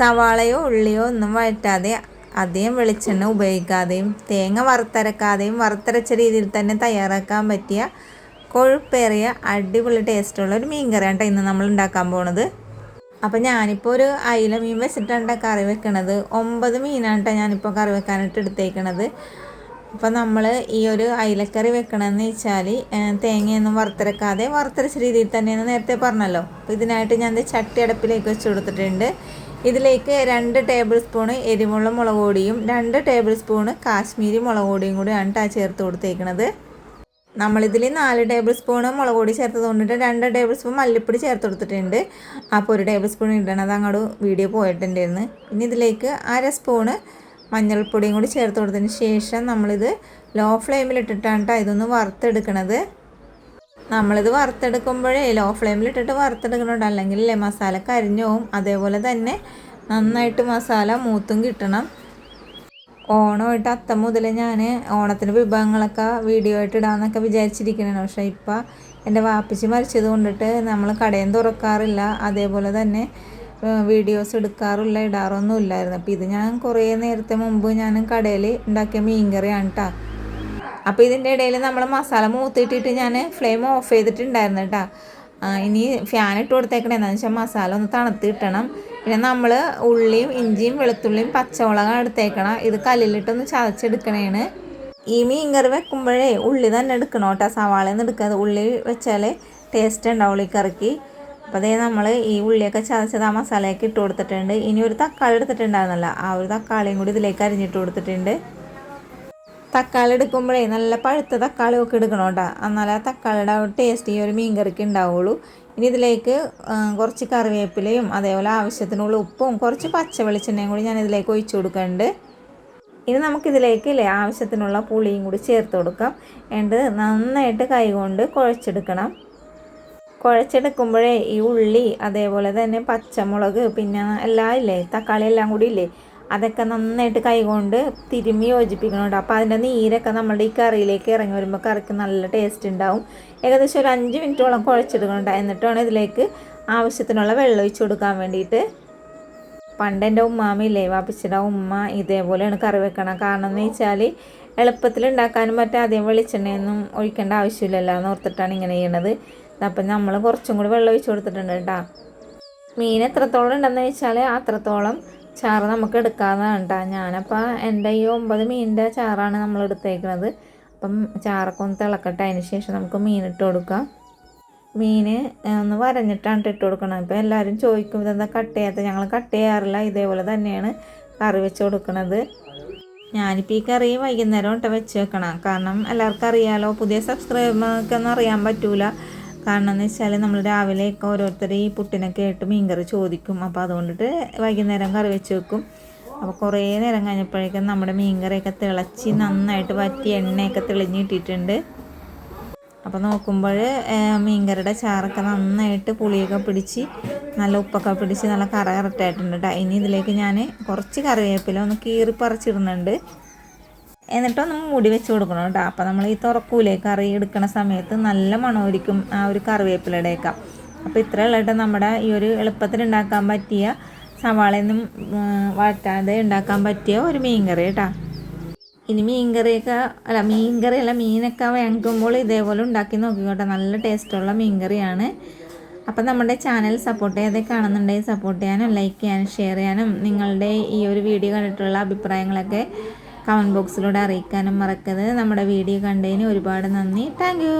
സവാളയോ ഉള്ളിയോ ഒന്നും വഴറ്റാതെ അധികം വെളിച്ചെണ്ണ ഉപയോഗിക്കാതെയും തേങ്ങ വറുത്തരക്കാതെയും വറുത്തരച്ച രീതിയിൽ തന്നെ തയ്യാറാക്കാൻ പറ്റിയ കൊഴുപ്പേറിയ അടിപൊളി ടേസ്റ്റുള്ള ഒരു മീൻ കറിയാണ് ഇന്ന് നമ്മൾ ഉണ്ടാക്കാൻ പോണത്. അപ്പോൾ ഞാനിപ്പോൾ ഒരു അയില മീൻ വെച്ചിട്ടാണ് കറി വെക്കണത്. 9 മീനാണ് ഞാനിപ്പോൾ കറി വെക്കാനായിട്ട് എടുത്തേക്കണത്. അപ്പോൾ നമ്മൾ ഈ ഒരു അയിലക്കറി വെക്കണമെന്ന് വെച്ചാൽ തേങ്ങയൊന്നും വറുത്തരക്കാതെ വറുത്തരച്ച രീതിയിൽ തന്നെയെന്ന് നേരത്തെ പറഞ്ഞല്ലോ. അപ്പോൾ ഇതിനായിട്ട് ഞാൻ ചട്ടി അടുപ്പിലേക്ക് വെച്ച് കൊടുത്തിട്ടുണ്ട്. ഇതിലേക്ക് 2 ടേബിൾ സ്പൂണ് എരിവുള്ള മുളക് പൊടിയും 2 ടേബിൾ സ്പൂണ് കാശ്മീരി മുളക് പൊടിയും കൂടിയാണ് ചേർത്ത് കൊടുത്തേക്കുന്നത്. നമ്മളിതിൽ 4 ടേബിൾ സ്പൂണ് മുളക് പൊടി ചേർത്തത് കൊണ്ടിട്ട് 2 ടേബിൾ സ്പൂൺ മല്ലിപ്പൊടി ചേർത്ത് കൊടുത്തിട്ടുണ്ട്. അപ്പോൾ 1 ടേബിൾ സ്പൂൺ ഇടണത് അങ്ങോട്ട് വീഡിയോ പോയിട്ടുണ്ടായിരുന്നു. ഇനി ഇതിലേക്ക് 1/2 സ്പൂണ് മഞ്ഞൾപ്പൊടിയും കൂടി ചേർത്ത് കൊടുത്തതിന് ശേഷം നമ്മളിത് ലോ ഫ്ലെയിമിലിട്ടിട്ടാണ് ഇതൊന്ന് വറുത്തെടുക്കണത്. നമ്മളിത് വറുത്തെടുക്കുമ്പോഴേ ലോ ഫ്ലെയിമിലിട്ടിട്ട് വറുത്തെടുക്കണുണ്ട്, അല്ലെങ്കിൽ മസാല കരിഞ്ഞു പോവും. അതേപോലെ തന്നെ നന്നായിട്ട് മസാല മൂത്തും കിട്ടണം. ഓണമായിട്ട് അത്തം മുതൽ ഞാൻ ഓണത്തിൻ്റെ വിഭവങ്ങളൊക്കെ വീഡിയോ ആയിട്ട് ഇടാമെന്നൊക്കെ വിചാരിച്ചിരിക്കണേ. പക്ഷേ ഇപ്പം എൻ്റെ വാപ്പിച്ചി മരിച്ചത് കൊണ്ടിട്ട് നമ്മൾ കടയും തുറക്കാറില്ല, അതേപോലെ തന്നെ വീഡിയോസ് എടുക്കാറില്ല, ഇടാറൊന്നും ഇല്ലായിരുന്നു. അപ്പോൾ ഇത് ഞാൻ കുറേ നേരത്തെ മുമ്പ് ഞാൻ കടയിൽ ഉണ്ടാക്കിയ മീൻ കറിയാണ് കേട്ടോ. അപ്പോൾ ഇതിൻ്റെ ഇടയിൽ നമ്മൾ മസാല മൂത്തിട്ടിട്ട് ഞാൻ ഫ്ലെയിം ഓഫ് ചെയ്തിട്ടുണ്ടായിരുന്നു കേട്ടോ. ഇനി ഫാൻ ഇട്ട് കൊടുത്തേക്കണേ എന്താണെന്ന് വെച്ചാൽ മസാല ഒന്ന് തണുത്ത് കിട്ടണം. പിന്നെ നമ്മൾ ഉള്ളിയും ഇഞ്ചിയും വെളുത്തുള്ളിയും പച്ചമുളകും എടുത്തേക്കണം. ഇത് കല്ലിലിട്ടൊന്ന് ചതച്ചെടുക്കണേണ്. ഈ മീൻ കറി വെക്കുമ്പോഴേ ഉള്ളി തന്നെ എടുക്കണം കേട്ടോ, സവാളയൊന്നും എടുക്കാതെ. ഉള്ളി വെച്ചാൽ ടേസ്റ്റ് ഉണ്ടാവുള്ളൂ ഈ കറിക്ക്. അപ്പോൾ അതേ നമ്മൾ ഈ ഉള്ളിയൊക്കെ ചതച്ചത് ആ മസാലയൊക്കെ ഇട്ട് കൊടുത്തിട്ടുണ്ട്. ഇനി ഒരു തക്കാളി എടുത്തിട്ടുണ്ടായിരുന്നല്ല, ആ ഒരു തക്കാളിയും കൂടി ഇതിലേക്ക് അരിഞ്ഞിട്ട് കൊടുത്തിട്ടുണ്ട്. തക്കാളി എടുക്കുമ്പോഴേ നല്ല പഴുത്ത തക്കാളിയൊക്കെ എടുക്കണം കേട്ടോ, എന്നാലേ ആ തക്കാളിയുടെ ടേസ്റ്റ് ഈ ഒരു മീൻ കറിക്ക് ഉണ്ടാവുള്ളൂ. ഇനി ഇതിലേക്ക് കുറച്ച് കറിവേപ്പിലയും അതേപോലെ ആവശ്യത്തിനുള്ള ഉപ്പും കുറച്ച് പച്ച വെളിച്ചെണ്ണയും കൂടി ഞാൻ ഇതിലേക്ക് ഒഴിച്ചു കൊടുക്കുന്നുണ്ട്. ഇനി നമുക്കിതിലേക്ക് ആവശ്യത്തിനുള്ള പുളിയും കൂടി ചേർത്ത് കൊടുക്കാം. എന്നിട്ട് നന്നായിട്ട് കൈകൊണ്ട് കുഴച്ചെടുക്കണം. കുഴച്ചെടുക്കുമ്പോഴേ ഈ ഉള്ളി അതേപോലെ തന്നെ പച്ചമുളക് പിന്നെ എല്ലാം തക്കാളി എല്ലാം കൂടി അതൊക്കെ നന്നായിട്ട് കൈകൊണ്ട് തിരുമ്മി യോജിപ്പിക്കണുണ്ട്. അപ്പോൾ അതിൻ്റെ നീരൊക്കെ നമ്മുടെ ഈ കറിയിലേക്ക് ഇറങ്ങി വരുമ്പോൾ കറിക്ക് നല്ല ടേസ്റ്റ് ഉണ്ടാവും. ഏകദേശം ഒരു 5 മിനിറ്റോളം കുഴച്ചെടുക്കണുണ്ട്. എന്നിട്ട് വേണം ഇതിലേക്ക് ആവശ്യത്തിനുള്ള വെള്ളം ഒഴിച്ച് കൊടുക്കാൻ വേണ്ടിയിട്ട്. പണ്ട് എൻ്റെ ഉമ്മാമില്ലേ, വാപ്പിച്ചിയുടെ ഉമ്മ ഇതേപോലെയാണ് കറി വെക്കണം. കാരണം എന്ന് വെച്ചാൽ എളുപ്പത്തിൽ ഉണ്ടാക്കാനും പറ്റും, അധികം വെളിച്ചെണ്ണയൊന്നും ഒഴിക്കേണ്ട ആവശ്യമില്ലല്ലോ എന്ന് ഓർത്തിട്ടാണ് ഇങ്ങനെ ചെയ്യണത്. അപ്പം നമ്മൾ കുറച്ചും കൂടി വെള്ളം ഒഴിച്ച് കൊടുത്തിട്ടുണ്ട് കേട്ടോ. മീൻ എത്രത്തോളം ഉണ്ടെന്ന് വെച്ചാൽ അത്രത്തോളം ചാറ് നമുക്ക് എടുക്കാവുന്നതാണ് കേട്ടോ. ഞാനപ്പോൾ എൻ്റെ ഈ 9 മീനിൻ്റെ ചാറാണ് നമ്മൾ എടുത്തേക്കുന്നത്. അപ്പം ചാറൊക്കെ ഒന്ന് തിളക്കട്ടെ, അതിന് ശേഷം നമുക്ക് മീൻ ഇട്ട് കൊടുക്കാം. മീൻ ഒന്ന് വരഞ്ഞിട്ടാണ് ഇട്ട് കൊടുക്കണം. ഇപ്പോൾ എല്ലാവരും ചോദിക്കും ഇതെന്താ കട്ട് ചെയ്യാത്ത. ഞങ്ങൾ കട്ട് ചെയ്യാറില്ല, ഇതേപോലെ തന്നെയാണ് കറി വെച്ച് കൊടുക്കുന്നത്. ഞാനിപ്പോൾ ഈ കറി വൈകുന്നേരം ഇട്ട് വെച്ച് വെക്കണം. കാരണം എല്ലാവർക്കും അറിയാമല്ലോ, പുതിയ സബ്സ്ക്രൈബർക്കൊന്നും അറിയാൻ പറ്റൂല. കാരണം എന്ന് വെച്ചാൽ നമ്മൾ രാവിലെയൊക്കെ ഓരോരുത്തർ ഈ പുട്ടിനൊക്കെ ആയിട്ട് മീൻ കറി ചോദിക്കും. അപ്പോൾ അതുകൊണ്ടിട്ട് വൈകുന്നേരം കറി വെച്ച് വെക്കും. അപ്പോൾ കുറേ നേരം കഴിഞ്ഞപ്പോഴേക്കും നമ്മുടെ മീൻ കറിയൊക്കെ തിളച്ച് നന്നായിട്ട് വറ്റി എണ്ണയൊക്കെ തെളിഞ്ഞിട്ടിട്ടുണ്ട്. അപ്പോൾ നോക്കുമ്പോൾ മീൻകറിയുടെ ചാറൊക്കെ നന്നായിട്ട് പുളിയൊക്കെ പിടിച്ച് നല്ല ഉപ്പൊക്കെ പിടിച്ച് നല്ല കറകറട്ടായിട്ടുണ്ട് കേട്ടോ. ഇനി ഇതിലേക്ക് ഞാൻ കുറച്ച് കറിവേപ്പില ഒന്ന് കീറി പറിച്ചിടുന്നുണ്ട്. എന്നിട്ടൊന്ന് മൂടി വെച്ച് കൊടുക്കണം കേട്ടോ. അപ്പോൾ നമ്മൾ ഈ തുറക്കൂലേ കറി എടുക്കുന്ന സമയത്ത് നല്ല മണമായിരിക്കും ആ ഒരു കറിവേപ്പിലയുടെയൊക്കെ. അപ്പോൾ ഇത്രയുള്ളതായിട്ട് നമ്മുടെ ഈ ഒരു എളുപ്പത്തിൽ ഉണ്ടാക്കാൻ പറ്റിയ സവാളയൊന്നും വഴറ്റാതെ ഉണ്ടാക്കാൻ പറ്റിയ ഒരു മീൻ കറി കേട്ടോ. ഇനി മീനൊക്കെ വാങ്ങിക്കുമ്പോൾ ഇതേപോലെ ഉണ്ടാക്കി നോക്കിക്കോട്ടെ, നല്ല ടേസ്റ്റുള്ള മീൻ കറിയാണ്. അപ്പം നമ്മുടെ ചാനൽ സപ്പോർട്ട് ചെയ്യാതെ കാണുന്നുണ്ടെങ്കിൽ സപ്പോർട്ട് ചെയ്യാനും ലൈക്ക് ചെയ്യാനും ഷെയർ ചെയ്യാനും നിങ്ങളുടെ ഈ ഒരു വീഡിയോ കണ്ടിട്ടുള്ള അഭിപ്രായങ്ങളൊക്കെ കമൻറ്റ് ബോക്സിലൂടെ അറിയിക്കാനും മറക്കരുത്. നമ്മുടെ വീഡിയോ കണ്ടതിന് ഒരുപാട് നന്ദി. Thank you.